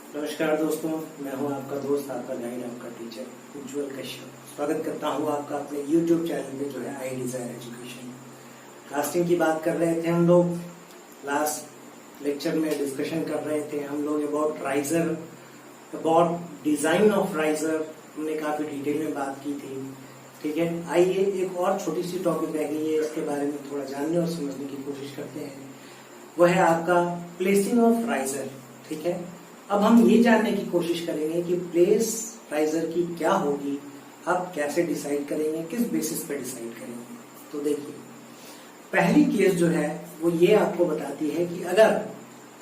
नमस्कार दोस्तों, मैं हूं आपका दोस्त, आपका गाइड, आपका टीचर उज्जवल कश्यप। स्वागत करता हूं आपका अपने YouTube चैनल पे जो है आई डिजायर एजुकेशन। कास्टिंग की बात कर रहे थे हम लोग, लास्ट लेक्चर में डिस्कशन कर रहे थे हम लोग about riser, about design of riser. हमने काफी डिटेल में बात की थी। ठीक है, आइए एक और छोटी सी टॉपिक रह गई है, इसके बारे में थोड़ा जानने और समझने की कोशिश करते हैं। वो है आपका प्लेसिंग ऑफ राइजर। ठीक है, अब हम ये जानने की कोशिश करेंगे कि प्लेस राइजर की क्या होगी, आप कैसे डिसाइड करेंगे, किस बेसिस पे डिसाइड करेंगे। तो देखिए, पहली केस जो है वो ये आपको बताती है कि अगर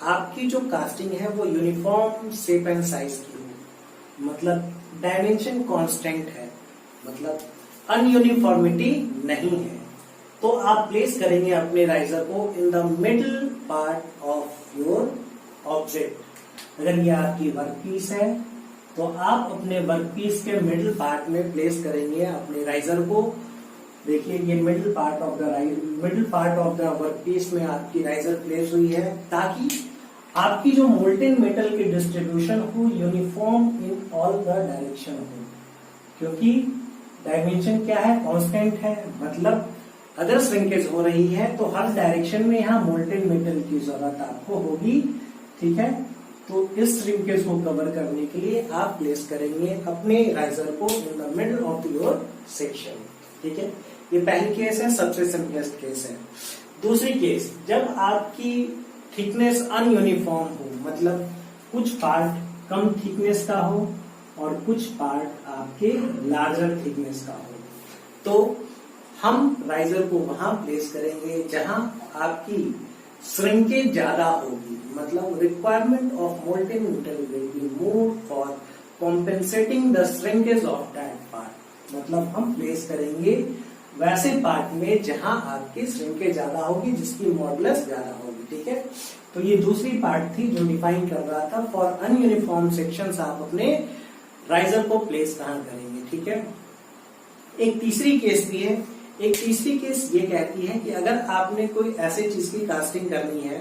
आपकी जो कास्टिंग है वो यूनिफॉर्म शेप एंड साइज की हो, मतलब डायमेंशन कांस्टेंट है, मतलब अनयूनिफॉर्मिटी नहीं है, तो आप प्लेस करेंगे अपने राइजर को in the middle part of your object. अगर ये आपकी वर्क पीस है तो आप अपने वर्क पीस के मिडिल पार्ट में प्लेस करेंगे अपने राइजर को। देखिए, ये middle part of the work piece में आपकी राइजर प्लेस हुई है, ताकि आपकी जो मोल्टेन मेटल की डिस्ट्रीब्यूशन हो uniform in all the direction हो। क्योंकि डायमेंशन क्या है, कांस्टेंट है, मतलब अगर श्रिंकेज हो रही है तो हर डायरेक्शन में यहाँ मोल्टेन मेटल की जरूरत आपको होगी। ठीक है, तो इस श्रिंकेज को कवर करने के लिए आप प्लेस करेंगे अपने राइजर को in the middle of your section. ठीक है, ये पहली केस है, सबसे सिंपलेस्ट केस है। दूसरी केस, जब आपकी थिकनेस अनयूनिफॉर्म हो, मतलब कुछ पार्ट कम थिकनेस का हो और कुछ पार्ट आपके लार्जर थिकनेस का हो, तो हम राइजर को वहां प्लेस करेंगे जहां आपकी श्रिंकेज ज्यादा होगी, मतलब requirement of molten metal will be more for compensating the shrinkage of that part. मतलब हम प्लेस करेंगे वैसे पार्ट में जहां आपकी श्रिंकेज ज्यादा होगी, जिसकी मॉडुलस ज्यादा होगी। ठीक है, तो ये दूसरी पार्ट थी जो डिफाइन कर रहा था फॉर अनयूनिफॉर्म सेक्शंस आप अपने राइजर को प्लेस कहां करेंगे। ठीक है, एक तीसरी केस भी है। एक तीसरी केस ये कहती है कि अगर आपने कोई ऐसे चीज की कास्टिंग करनी है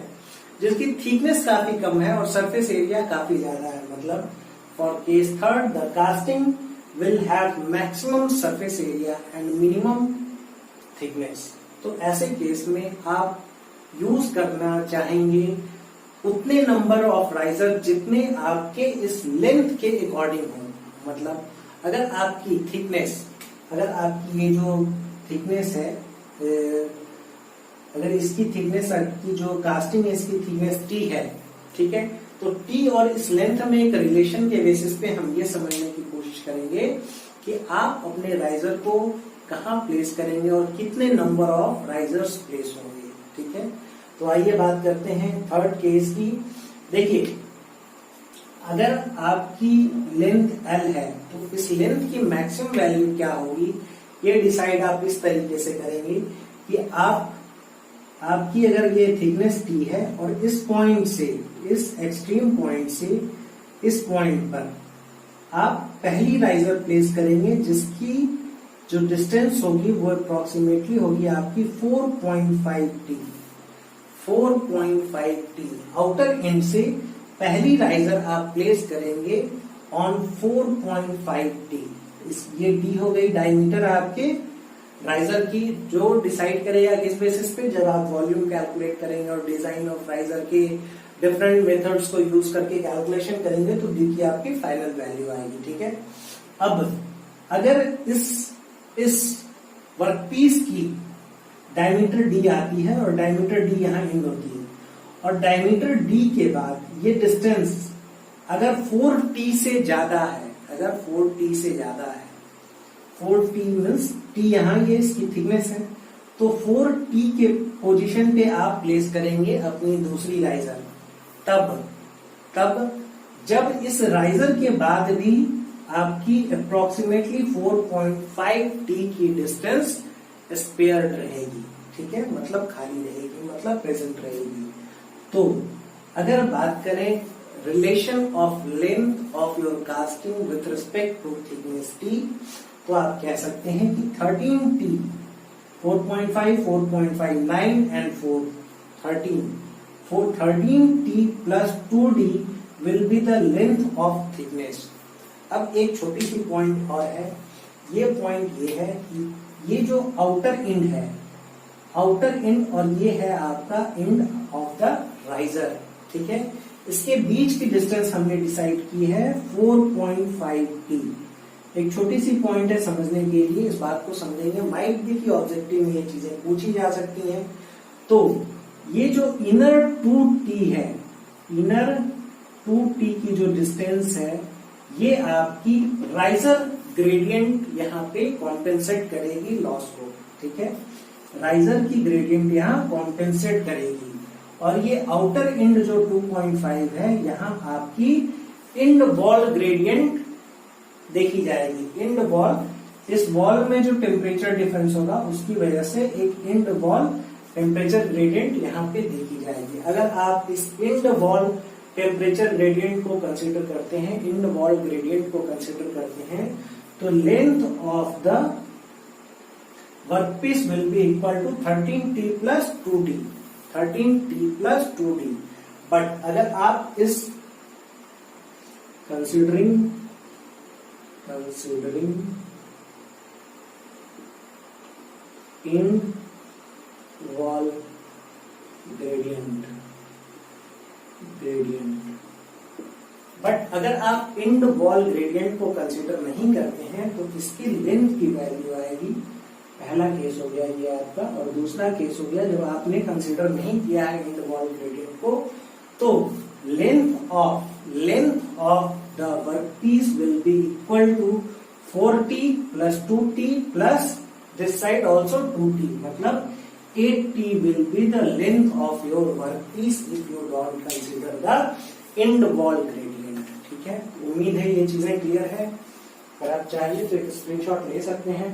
जिसकी थिकनेस काफी कम है और सरफेस एरिया काफी ज्यादा है, मतलब for case third the casting will have maximum surface area and minimum thickness. तो ऐसे केस में आप यूज करना चाहेंगे उतने नंबर ऑफ राइजर जितने आपके इस लेंथ के अकॉर्डिंग हो। मतलब अगर आपकी थिकनेस, अगर आपकी ये जो थिकनेस है, अगर इसकी थिकनेस की जो कास्टिंग है इसकी थिकनेस टी है, ठीक है, तो टी और इस लेंथ में एक रिलेशन के बेसिस पे हम ये समझने की कोशिश करेंगे कि आप अपने राइजर को कहाँ प्लेस करेंगे और कितने नंबर ऑफ राइजर्स प्लेस होंगे। ठीक है, तो आइए बात करते हैं थर्ड केस की। देखिए, अगर आपकी लेंथ L है तो इस लेंथ की मैक्सिमम वैल्यू क्या होगी, ये डिसाइड आप इस तरीके से करेंगे कि आपकी अगर ये थिकनेस T है और इस पॉइंट से, इस एक्सट्रीम पॉइंट से इस पॉइंट पर आप पहली राइजर प्लेस करेंगे जिसकी जो डिस्टेंस होगी वो अप्रोक्सीमेटली होगी आपकी 4.5T। 4.5T आउटर एंड से पहली राइजर आप प्लेस करेंगे ऑन 4.5T। ये D हो गई डायमीटर आपके राइजर की, जो डिसाइड करेगा किस बेसिस पे, जब आप वॉल्यूम कैलकुलेट करेंगे और डिजाइन ऑफ राइजर के डिफरेंट मेथड्स को यूज करके कैलकुलेशन करेंगे तो D की आपकी फाइनल वैल्यू आएगी। ठीक है, अब अगर इस वर्कपीस की डायमीटर D आती है और डायमीटर D यहाँ एंड होती है, और डायमीटर D के बाद ये डिस्टेंस अगर 4T से ज्यादा है, अगर 4T से ज्यादा है, 4T मीन्स T यहाँ ये इसकी थिकनेस है, तो 4T के पोजीशन पे आप प्लेस करेंगे अपनी दूसरी राइजर। तब जब इस राइजर के बाद भी आपकी अप्रोक्सीमेटली 4.5T की डिस्टेंस स्पेयर्ड रहेगी। ठीक है, मतलब खाली रहेगी, मतलब प्रेजेंट रहेगी। तो अगर बात करें relation of length of your casting with respect to thickness T, तो आप कह सकते हैं कि 13T, 4.5, 4.59 and 413 13T plus 2D will be the length of thickness. अब एक छोटी सी पॉइंट और है, ये पॉइंट ये है कि ये जो आउटर एंड है, आउटर एंड, और ये है आपका एंड ऑफ द राइजर, ठीक है। इसके बीच की डिस्टेंस हमने डिसाइड की है 4.5t। एक छोटी सी पॉइंट है समझने के लिए, इस बात को समझेंगे, माइट भी कि ऑब्जेक्टिव में ये चीजें पूछी जा सकती हैं। तो ये जो इनर 2t है, इनर 2t की जो डिस्टेंस है, ये आपकी राइजर ग्रेडियंट यहाँ पे कॉम्पेंसेट करेगी लॉस को, ठीक है। राइजर की ग्रेडियंट यहाँ कॉम्पेंसेट करेगी, और ये आउटर एंड जो 2.5 है, यहाँ आपकी एंड वॉल ग्रेडियंट देखी जाएगी। एंड वॉल, इस वॉल में जो टेम्परेचर डिफरेंस होगा उसकी वजह से एक एंड वॉल टेम्परेचर ग्रेडियंट यहाँ पे देखी जाएगी। अगर आप इस एंड वॉल टेम्परेचर ग्रेडियंट को कंसीडर करते हैं, एंड वॉल ग्रेडियंट को कंसीडर करते हैं, तो length of the workpiece will be equal to 13t plus 2t, 13t plus 2t। But अगर आप इस considering in wall gradient, but अगर आप इंड वॉल ग्रेडियंट को कंसीडर नहीं करते हैं तो इसकी लेंथ की वैल्यू आएगी। पहला केस हो गया ये आपका, और दूसरा केस हो गया जब आपने कंसीडर नहीं किया है इंड वॉल ग्रेडियंट को, तो length of the workpiece will be equal to 4t plus 2t plus this side also 2t, मतलब 8t will be the length of your workpiece if you don't consider the end wall gradient, ठीक है। उम्मीद है ये चीजें clear है। अगर आप चाहिए तो एक स्क्रीनशॉट ले सकते हैं।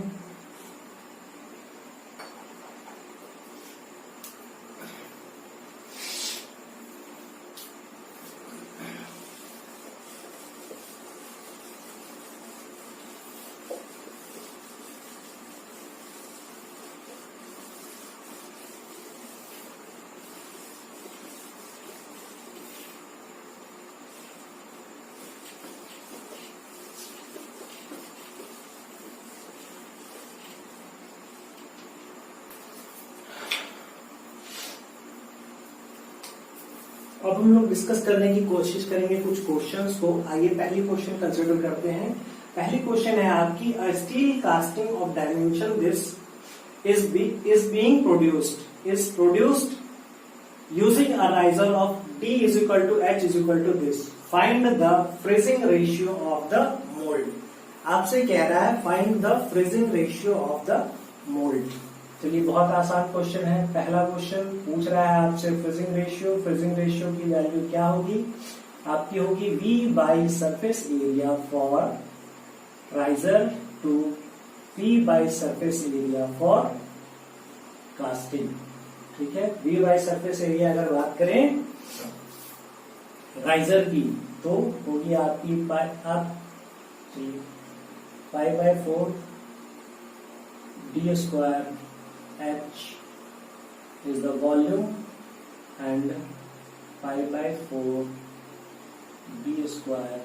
अब हम लोग डिस्कस करने की कोशिश करेंगे कुछ क्वेश्चंस को। आइए पहली क्वेश्चन कंसिडर करते हैं। पहली क्वेश्चन है आपकी, a steel casting of dimension this is being produced using a riser of D is equal to H is equal to this. Find the freezing ratio of the mold. आपसे कह रहा है find the freezing ratio of the mold। चलिए बहुत आसान question है। पहला question पूछ रहा है आपसे फ्रीजिंग रेशियो। फ्रीजिंग रेशियो की वैल्यू क्या होगी आपकी? होगी V by surface area for riser to P by surface area for casting, ठीक है। V बाई सरफेस एरिया अगर बात करें राइजर की तो होगी आपकी पाई by 4 D square H is the volume and pi by 4 D square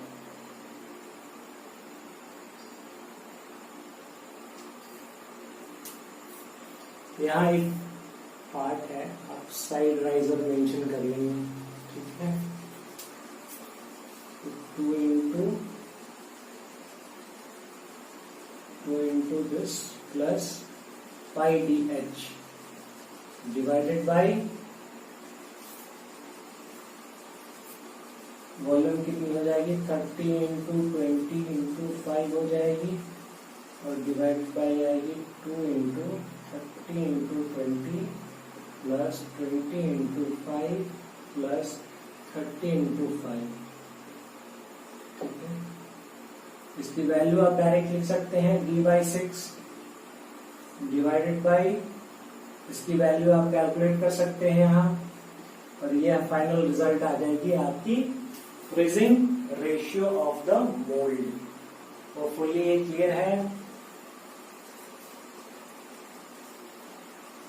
यहाँ एक पार्ट है, आप साइड राइजर मेंशन कर लेंगे, ठीक है। 2 into this plus pi dh divided by volume कितनी हो जाएगी 30 into 20 into 5 हो जाएगी, और डिवाइड बाई आएगी 2 into 30 into 20 plus 20 into 5 plus 30 into 5, ठीक है। इसकी वैल्यू आप डायरेक्ट लिख सकते हैं D/6 डिवाइडेड बाई, इसकी वैल्यू आप कैलकुलेट कर सकते हैं यहाँ, और ये फाइनल रिजल्ट आ जाएगी आपकी freezing ratio of the mould. Hopefully ये क्लियर है।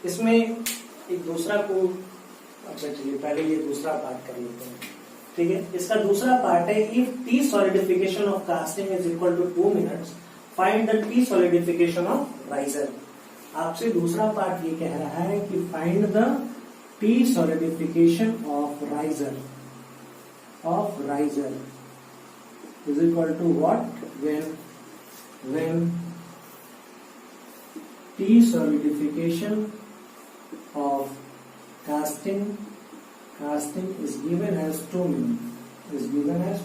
इसमें एक दूसरा को, अच्छा चलिए पहले ये दूसरा पार्ट कर लेते हैं। ठीक है। इसका दूसरा पार्ट है if T solidification of casting is equal to 2 minutes find the T solidification of riser. आपसे दूसरा पार्ट ये कह रहा है कि find the T solidification of riser is equal to what when T solidification of casting is given as 2 minutes.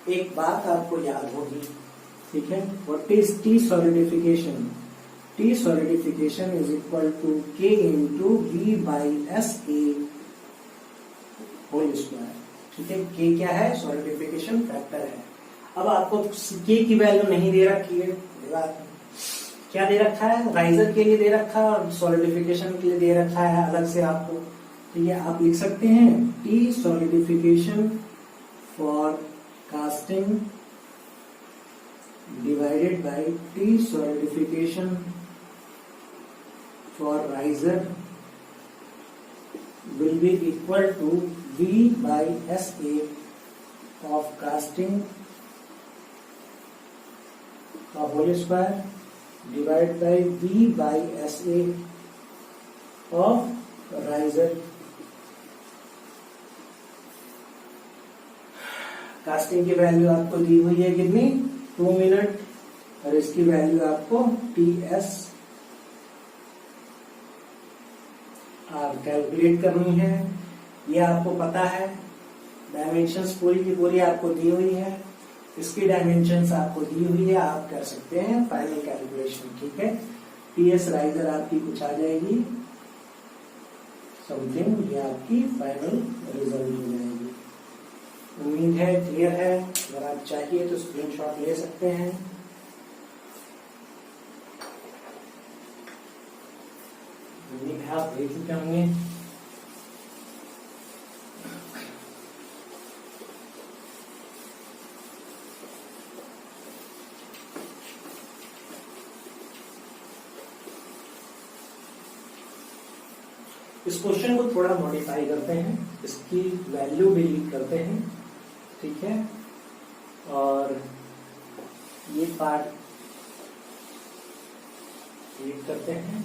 एक बात आपको याद होगी, ठीक है। What is T solidification? T solidification is equal to K into V by SA whole square, ठीक है। K क्या है? सॉलिडिफिकेशन फैक्टर है। अब आपको K की वैल्यू नहीं दे रखी है, क्या दे रखा है? राइजर के लिए दे रखा है और सॉलिडिफिकेशन के लिए दे रखा है अलग से आपको, ठीक है। आप लिख सकते हैं T solidification for casting divided by T solidification for riser will be equal to V by SA of casting का whole square divide by V by SA of riser. Casting की वैल्यू आपको दी हुई है कितनी? 2 मिनट, और इसकी value आपको TS कैलकुलेट करनी है। ये आपको पता है, डायमेंशंस पूरी की पूरी आपको दी हुई है, इसकी डायमेंशंस आपको दी हुई है, आप कर सकते हैं फाइनल कैलकुलेशन, ठीक है। TS राइजर आपकी कुछ आ जाएगी समथिंग, ये आपकी फाइनल रिजल्ट हो जाएगी। उम्मीद है क्लियर है। अगर आप चाहिए तो स्क्रीनशॉट ले सकते हैं। उम्मीद है आप देख चुके होंगे। इस क्वेश्चन को थोड़ा मॉडिफाई करते हैं, इसकी वैल्यू डिलीट करते हैं, ठीक है। और ये पार्ट डिलीट करते हैं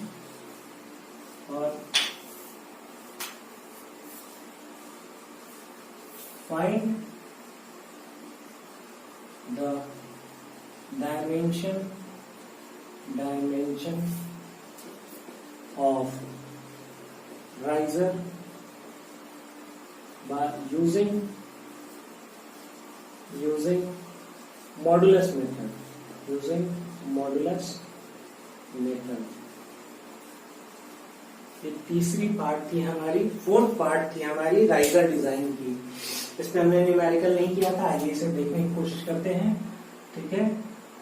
और find the dimension of riser by using modulus method। ये तीसरी पार्ट थी हमारी, फोर्थ पार्ट थी हमारी राइजर डिजाइन की। इसमें हमने न्यूमेरिकल नहीं किया था, आइए इसे देखने की कोशिश करते हैं, ठीक है।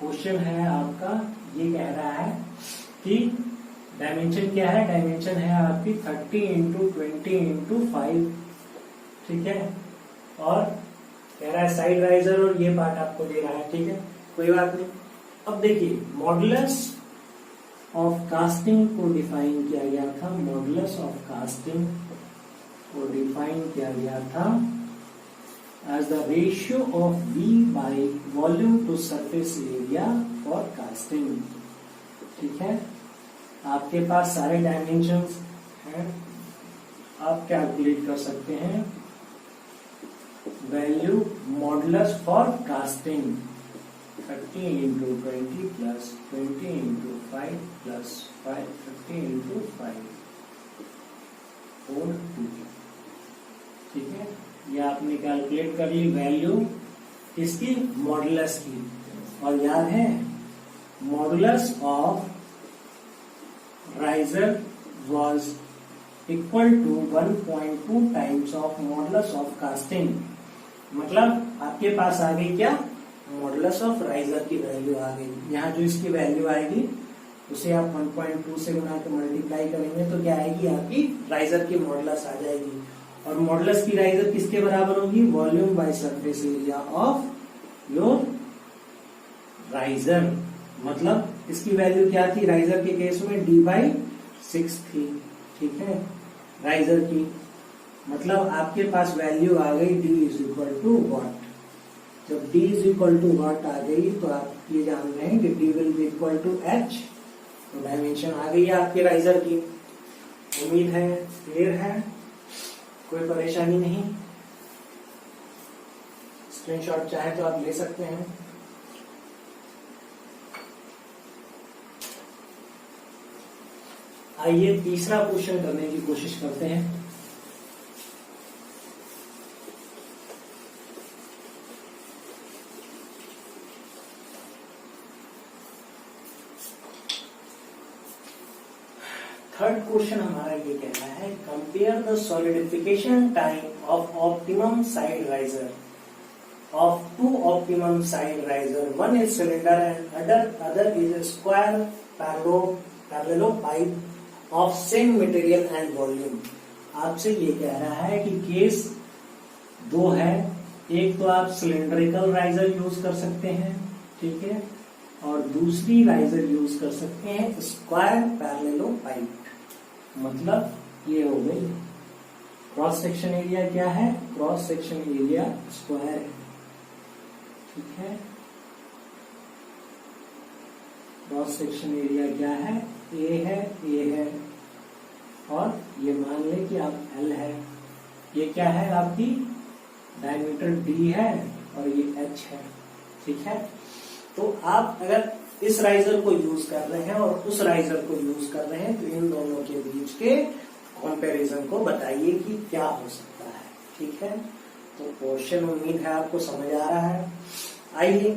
क्वेश्चन है आपका, ये कह रहा है कि डायमेंशन क्या है? डायमेंशन है आपकी 30 इंटू 20 इंटू 5, ठीक है। और कह रहा है साइड राइजर, और ये पार्ट आपको दे रहा है, ठीक है, कोई बात नहीं। अब देखिए मॉडुलस ऑफ कास्टिंग को डिफाइन किया गया था, मॉडुलस ऑफ कास्टिंग को डिफाइन किया गया था as the ratio of V by volume to surface area for casting, ठीक है। आपके पास सारे डायमेंशंस हैं, आप कैलकुलेट कर सकते हैं value modulus for casting 30 into 20 plus 20 into 5 plus 5 30 into 5 4 2, ठीक है। ये आपने कैलकुलेट कर ली वैल्यू इसकी मॉडुलस की, और याद है modulus of riser was equal to 1.2 times of modulus of casting। मतलब आपके पास आ गई क्या? मॉडुलस ऑफ राइजर की वैल्यू आ गई। यहाँ जो इसकी वैल्यू आएगी उसे आप 1.2 से गुना के मल्टीप्लाई करेंगे तो क्या आएगी? आपकी राइजर की मॉडुलस आ जाएगी। और मॉडुलस की राइजर किसके बराबर होगी? Volume by surface area of your riser. मतलब इसकी वैल्यू क्या थी? राइजर के केस में D/6 थी, ठीक है, राइजर की। मतलब आपके पास वैल्यू आ गई d is equal to what. जब d is equal to what आ गई तो आप ये जान रहे हैं कि d will be equal to h। तो डायमेंशन आ गई है आपके राइजर की। उम्मीद है क्लियर है, कोई परेशानी नहीं। स्क्रीनशॉट चाहे तो आप ले सकते हैं। आइए तीसरा क्वेश्चन करने की कोशिश करते हैं। थर्ड क्वेश्चन हमारा ये कहता है, compare the solidification time of optimum side riser of two optimum side riser. One is cylinder and other is a square parallelopipe of same material and volume. आपसे ये कह रहा है कि केस दो है। एक तो आप सिलेंड्रिकल राइजर यूज कर सकते हैं, ठीक है, और दूसरी राइजर यूज कर सकते हैं स्क्वायर पैरेललोपाइप। मतलब ये हो गई क्रॉस सेक्शन एरिया क्या है, क्रॉस सेक्शन एरिया स्क्वायर है, ठीक है। क्रॉस सेक्शन एरिया क्या है, ए है और ये मान लें कि आप L है। ये क्या है, आपकी डायमीटर D है और ये H है, ठीक है। तो आप अगर इस राइजर को यूज कर रहे हैं और उस राइजर को यूज कर रहे हैं तो इन दोनों के बीच के कंपैरिजन को बताइए कि क्या हो सकता है, ठीक है। तो क्वेश्चन उम्मीद है आपको समझ आ रहा है। आइए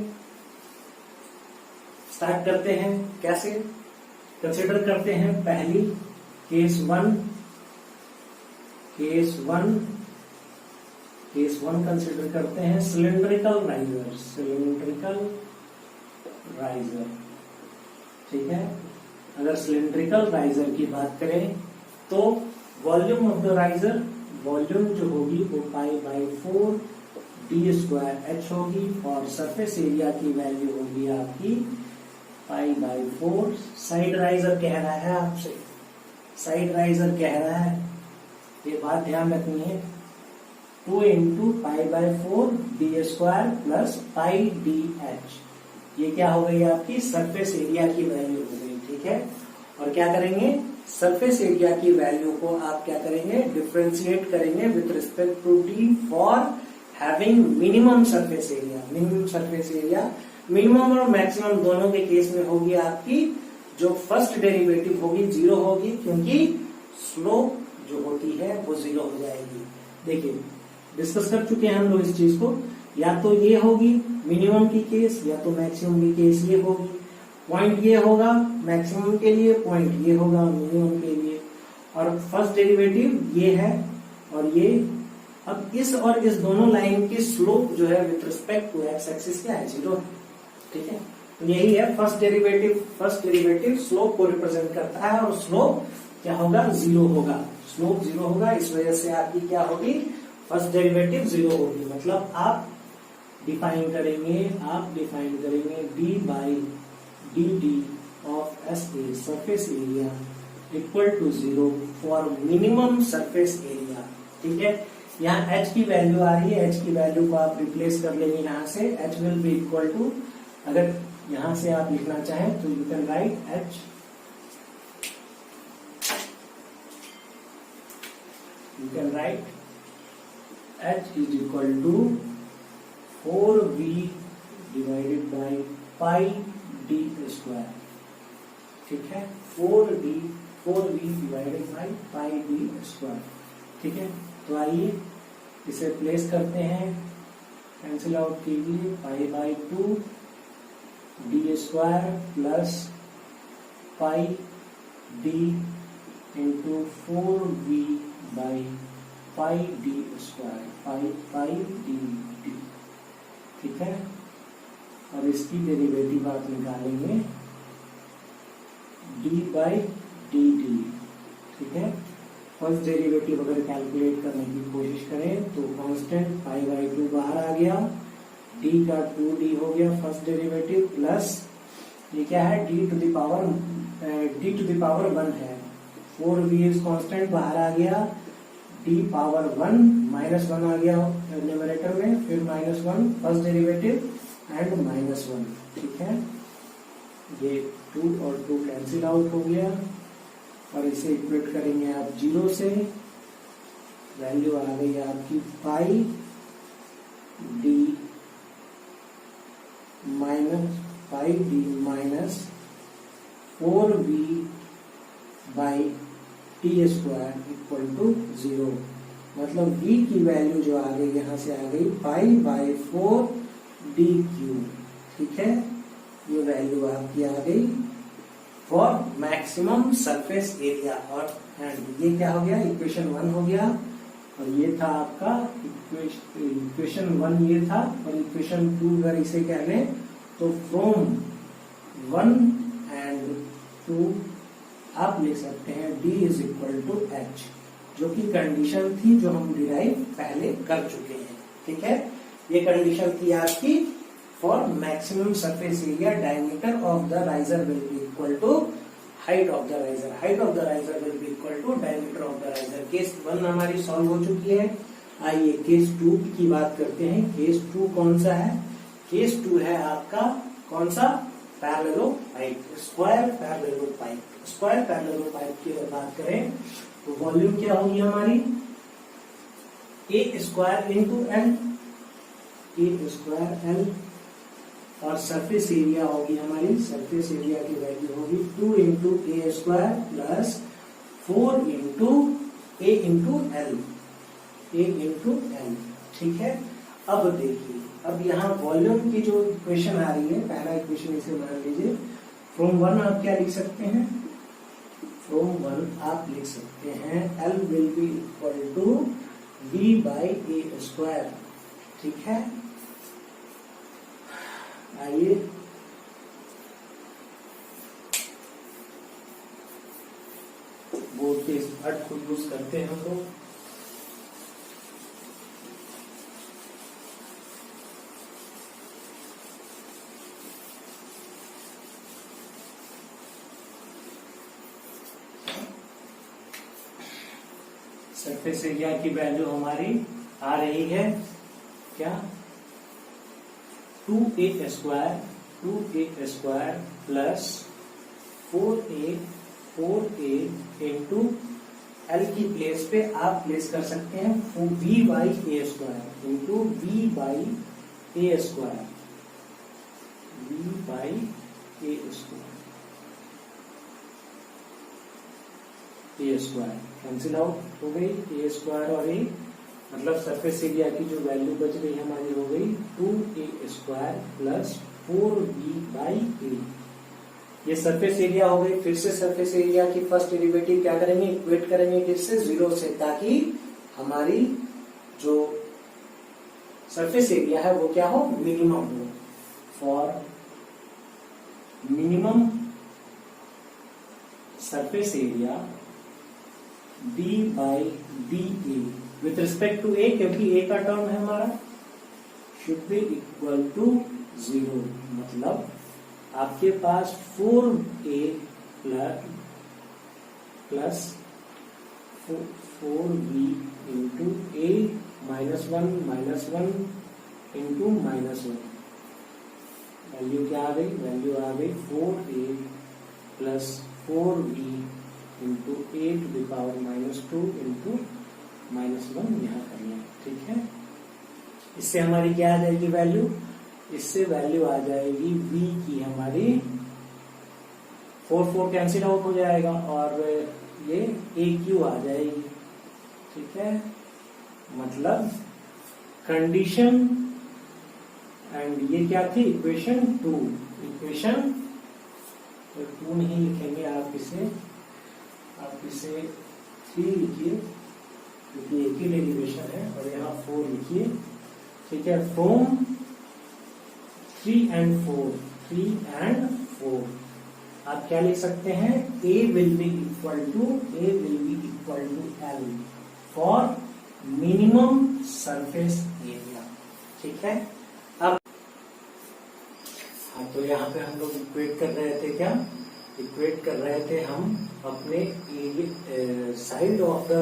स्टार्ट करते हैं। कैसे कंसिडर करते हैं, पहली केस वन कंसिडर करते हैं सिलेंड्रिकल राइजर, ठीक है। अगर सिलेंड्रिकल राइजर की बात करें तो volume of the riser, volume जो होगी वो π/4 d² h होगी और सरफेस एरिया की वैल्यू होगी आपकी π/4। साइड राइजर कह रहा है आपसे, साइड राइजर कह रहा है, ये बात ध्यान रखनी है, 2 × π/4 d² प्लस πdh। ये क्या हो गई आपकी सरफेस एरिया की वैल्यू हो गई, ठीक है। और क्या करेंगे, सरफेस एरिया की वैल्यू को आप क्या करेंगे, डिफरेंशिएट करेंगे with respect to D for having minimum surface area. Minimum surface area, minimum और मैक्सिमम दोनों के केस में होगी आपकी जो फर्स्ट डेरिवेटिव होगी 0 होगी, क्योंकि स्लोप जो होती है वो 0 हो जाएगी। देखिए डिस्कस कर चुके हैं हम लोग इस चीज को, या तो ये होगी मिनिमम की केस या तो मैक्सिमम की केस ये होगी। पॉइंट ये होगा मैक्सिमम के लिए, पॉइंट ये होगा मिनिमम के लिए, और फर्स्ट डेरिवेटिव ये है और ये। अब इस और इस दोनों लाइन की स्लोप जो है with respect to X axis क्या है, 0 है, ठीक है। यही है फर्स्ट डेरिवेटिव स्लोप को रिप्रेजेंट करता है और स्लोप क्या होगा, 0 होगा। स्लोप 0 होगा, इस वजह से आपकी क्या होगी, फर्स्ट डेरिवेटिव 0 होगी। मतलब आप डिफाइन करेंगे d/dt of SA surface area equal to 0 for minimum surface area, ठीक है। यहाँ h की वैल्यू आ रही है, h की वैल्यू को आप रिप्लेस कर लेंगे यहाँ से, h will be equal to, अगर यहाँ से आप लिखना चाहें तो you can write h is equal to 4v divided by πd², ठीक है। 4v डिवाइडेड बाई πd², ठीक है। तो आइए इसे प्लेस करते हैं, कैंसिल आउट कीजिए, π/2 d² plus πd into 4v by πd², πd, ठीक है। और इसकी डेरिवेटिव आप निकालेंगे d/dt, ठीक है। फर्स्ट डेरिवेटिव अगर कैलकुलेट करने की कोशिश करें तो कांस्टेंट π/2 बाहर आ गया, d का 2d हो गया फर्स्ट डेरिवेटिव, प्लस ये क्या है, d टू द पावर 1 है, 4v इज कांस्टेंट बाहर आ गया, डी पावर 1 -1 आ गया न्यूमरेटर में, फिर -1 फर्स्ट डेरिवेटिव एंड -1, ठीक है। ये 2 और 2 कैंसिल आउट हो गया और इसे इक्वेट करेंगे आप 0 से, वैल्यू आ गई आपकी pi D minus 4v by T square equal to 0। मतलब v की वैल्यू जो आ गई यहां से आ गई पाई बाई 4 डी क्यू, ठीक है। ये वैल्यू आपकी आ गई फॉर मैक्सिमम सरफेस एरिया। और एंड ये क्या हो गया, इक्वेशन 1 हो गया। और ये था आपका इक्वेशन 1 ये था। और इक्वेशन 2 अगर इसे कह लें तो फ्रॉम 1 एंड 2 आप लिख सकते हैं D is equal to H, जो कि कंडीशन थी जो हम डिराइव पहले कर चुके हैं, ठीक है। ये कंडीशन थी आपकी for maximum surface area diameter of the riser will be equal to height of the riser, height of the riser will be equal to diameter of the riser. Case 1 हमारी सॉल्व हो चुकी है। आइए case 2 की बात करते हैं। Case 2 कौन सा है? केस 2 है आपका कौन सा, पैरेललोपाइप, स्क्वायर पैरेललोपाइप। स्क्वायर पैरेललोपाइप की अगर बात करें तो वॉल्यूम क्या होगी हमारी, ए स्क्वायर इंटू एल, ए स्क्वायर एल। और सरफेस एरिया होगी हमारी, सरफेस एरिया की वैल्यू होगी 2 इंटू ए स्क्वायर प्लस 4 इंटू ए इंटू एल, ए इंटू एल, ठीक है। अब देखिए, अब यहाँ वॉल्यूम की जो इक्वेशन आ रही है, पहला इक्वेशन इसे मान लीजिए। फ्रॉम 1 आप क्या लिख सकते हैं, फ्रॉम 1 आप लिख सकते हैं L will be equal to B by A square, ठीक है। आइए बोर्ड के इस पार्ट को यूज करते हैं हम लोग। सरफेस एरिया की वैल्यू हमारी आ रही है क्या, 2a square plus 4a into L की प्लेस पे आप प्लेस कर सकते हैं v by A square into v by A square, v by A square, A square cancel out हो गई, ए स्क्वायर और ए, मतलब सरफेस एरिया की जो वैल्यू बच गई हमारी हो गई 2a square plus 4b by ए। ये सरफेस एरिया हो गई। फिर से सरफेस एरिया की फर्स्ट डेरिवेटिव क्या करेंगे, इक्वेट करेंगे किससे, 0 से, ताकि हमारी जो सरफेस एरिया है वो क्या हो, मिनिमम हो। For minimum surface area d by D A with respect to A, क्योंकि ए का टर्म है हमारा, शुड बी इक्वल टू 0। मतलब आपके पास 4a plus 4b into a -1 into -1, value क्या आ गई, वैल्यू आ गई 4a plus 4b into a to the power -2 into -1 यहाँ करना है, ठीक है। इससे हमारी क्या आ जाएगी वैल्यू, इससे वैल्यू आ जाएगी v की हमारी 4 कैंसिल आउट हो जाएगा और ये AQ आ जाएगी, ठीक है। मतलब कंडीशन, एंड ये क्या थी, इक्वेशन 2, इक्वेशन 2 नहीं लिखेंगे आप इसे 3 लिखिए, क्योंकि एक ही डेरिवेशन है, और यहाँ 4 लिखिए, ठीक है। फ्रॉम 3 and 4 आप क्या लिख सकते हैं, A will be equal to L for minimum surface area, ठीक है। अब हाँ, तो यहाँ पे हम लोग इक्वेट कर रहे थे, क्या इक्वेट कर रहे थे हम अपने side of the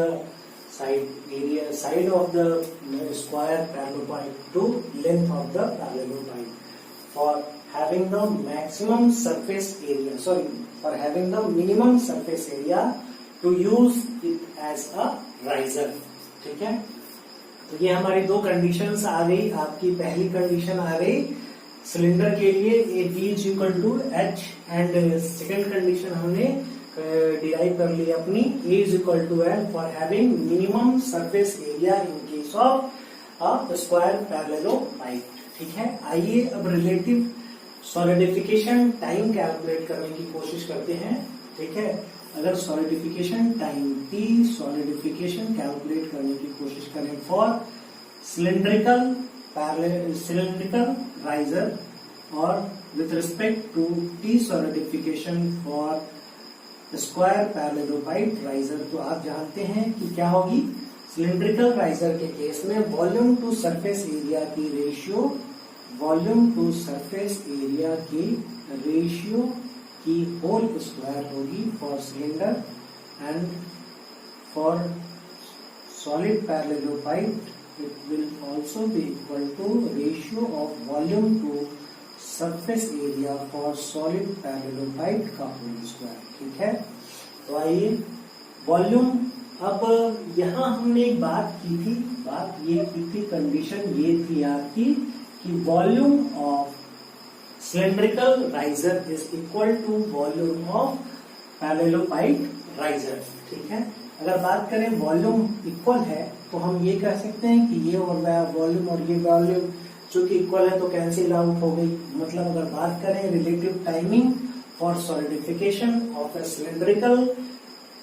side of the square paralleloid to length of the paralleloid for having the maximum surface area, for having the minimum surface area to use it as a riser. ठीक है, तो ये हमारी दो conditions आ गई. आपकी पहली condition आ गई सिलेंडर के लिए A B is equal to H, and second condition हमने डिराइव कर ली अपनी A is equal to L for having minimum surface area in case of a square parallelepiped. ठीक है, आइए अब रिलेटिव सॉलिडिफिकेशन टाइम कैलकुलेट करने की कोशिश करते हैं. ठीक है, अगर solidification time T solidification calculate करने की कोशिश करें फॉर सिलिंड्रिकल राइजर और with respect to T solidification for square parallelepiped riser, तो आप जानते हैं कि क्या होगी. सिलिंड्रिकल राइजर के केस में वॉल्यूम टू सरफेस एरिया की ratio, volume to surface area की रेशियो की होल स्क्वायर होगी for cylinder, and for solid parallelepiped it will also be equal to ratio of volume to surface area for solid पैरेललोपाइड का whole square. ठीक है, तो आइए volume, अब यहां हमने एक बात ये की थी, कंडीशन ये थी आपकी कि volume of cylindrical riser is equal to volume of parallelepiped riser. ठीक है, अगर बात करें वॉल्यूम इक्वल है तो हम ये कह सकते हैं कि ये और वॉल्यूम और ये वॉल्यूम चूंकि इक्वल है तो कैंसिल आउट हो गई. मतलब अगर बात करें relative timing for solidification of a cylindrical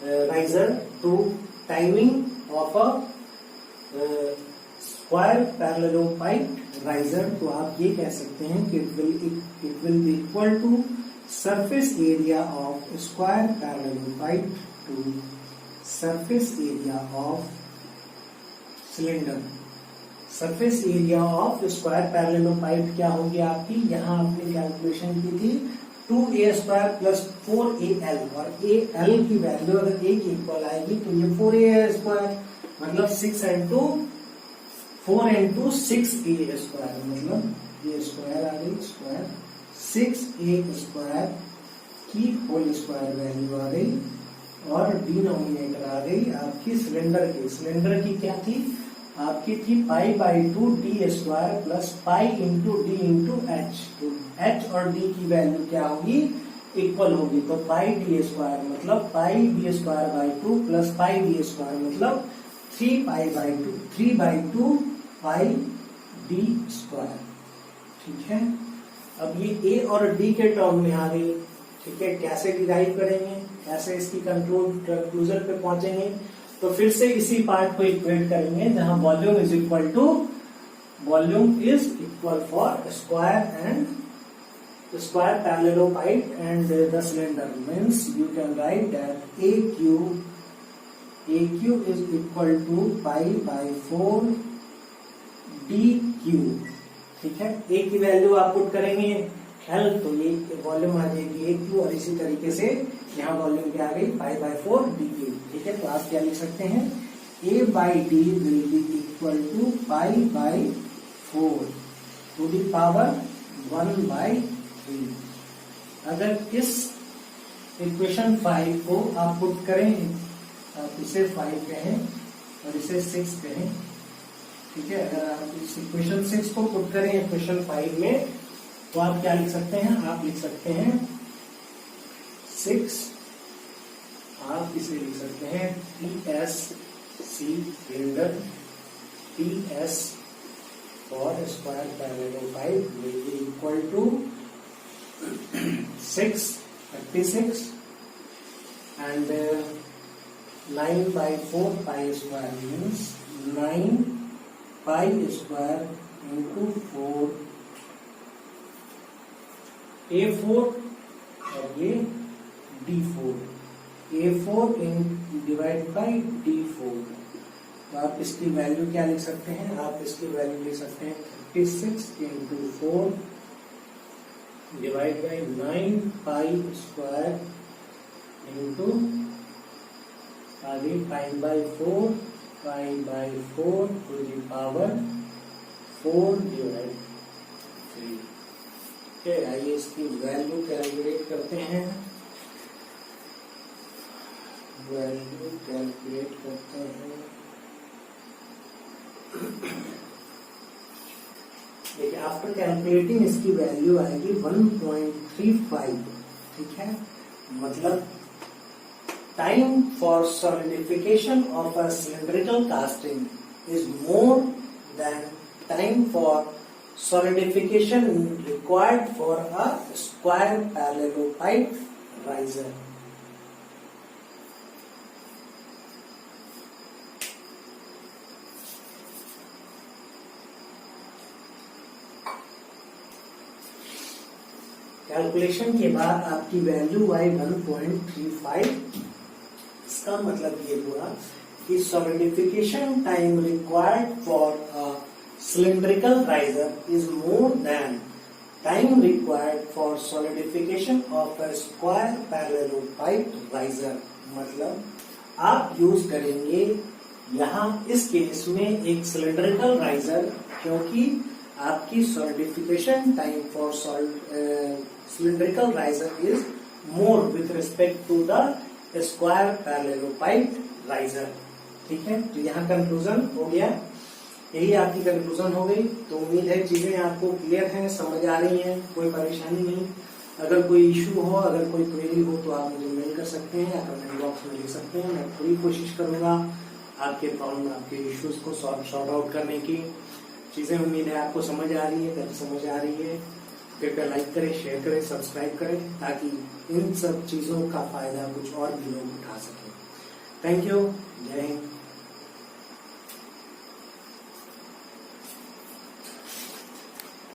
riser to timing of a square parallelepiped riser, तो आप ये कह सकते हैं कि it will be equal to surface area of square parallelepiped to surface area of cylinder. Surface area of square parallelepiped क्या होगी आपकी, यहां आपने कैलकुलेशन की थी 2a² प्लस 4al, और al की वैल्यू अगर a की इक्वल आएगी तो ये 4a² मतलब 6 into 4 into 6a², मतलब ये स्क्वायर आ गई, स्क्वायर 6a² की होल स्क्वायर वैल्यू आ गई, और डिनोमिनेटर आ गई आपकी सिलेंडर की क्या थी आपकी थी π/2 d² plus π into D into H. तो h और d की वैल्यू क्या होगी, इक्वल होगी, तो πd² मतलब πd²/2 प्लस πd² मतलब 3π/2 πd². ठीक है, अब ये a और d के टर्म में आ गई. ठीक है, कैसे डिराइव करेंगे, कैसे इसकी कंक्लूजन पे पहुंचेंगे, तो फिर से इसी पार्ट को इक्वेट करेंगे जहां volume is equal for square parallelepiped and the cylinder, means you can write that AQ is equal to π/4 DQ. ठीक है, A की वैल्यू आप पुट करेंगे L, तो ये वॉल्यूम आ जाएगी AQ, और इसी तरीके से यहाँ वॉल्यूम क्या आ गई π/4 DQ. ठीक है, तो आप क्या लिख सकते हैं, A/D will be equal to π/4 to the power 1/3. अगर इस इक्वेशन 5 को आप पुट करें, आप इसे 5 कहें और इसे 6 कहें. ठीक है, अगर आप इस इक्वेशन 6 को पुट करें इक्वेशन 5 में, तो आप क्या लिख सकते हैं, आप लिख सकते हैं 6, आप इसे लिख सकते हैं TSC cylinder, TS for square parallelepiped will be equal to 36 and 9/4 π² means 9 π² into 4 A4 और ये D4, A4 divide by D4. तो आप इसकी वैल्यू क्या लिख सकते हैं, आप इसकी वैल्यू लिख सकते हैं 36 into 4 डिवाइड बाई 9 π² into आगे 9/4 pi by 4 to the power 4 divide 3। ठीक है, आइए इसकी वैल्यू कैलकुलेट करते हैं। वैल्यू कैलकुलेट करते हैं। देखिए, आफ्टर कैलकुलेटिंग इसकी वैल्यू आएगी 1.35। ठीक है, मतलब time for solidification of a cylindrical casting is more than time for solidification required for a square parallelepiped riser. Calculation के बाद आपकी वैल्यू आई 1.35। इसका मतलब ये हुआ कि solidification time required for a cylindrical riser is more than time required for solidification of a square parallelepiped riser. मतलब आप यूज करेंगे यहाँ इस केस में एक सिलिंड्रिकल राइजर, क्योंकि आपकी solidification time for cylindrical riser is more with respect to the square parallelopied riser। ठीक है, तो यहाँ कंक्लूजन हो गया, यही आपकी कंक्लूजन हो गई। तो उम्मीद है चीजें आपको क्लियर हैं, समझ आ रही हैं, कोई परेशानी नहीं। अगर कोई इशू हो, अगर कोई क्वेरी हो तो आप मुझे मेल कर सकते हैं या कमेंट बॉक्स में लिख सकते हैं। मैं पूरी कोशिश करूंगा आपके प्रॉब्लम, आपके इश्यूज को सॉर्ट आउट करने की। चीजें उम्मीद है आपको समझ आ रही है, समझ आ रही है। कृपया लाइक करें, शेयर करें, सब्सक्राइब करें, ताकि इन सब चीजों का फायदा कुछ और भी लोग उठा सकें। Thank you. जय हिंद।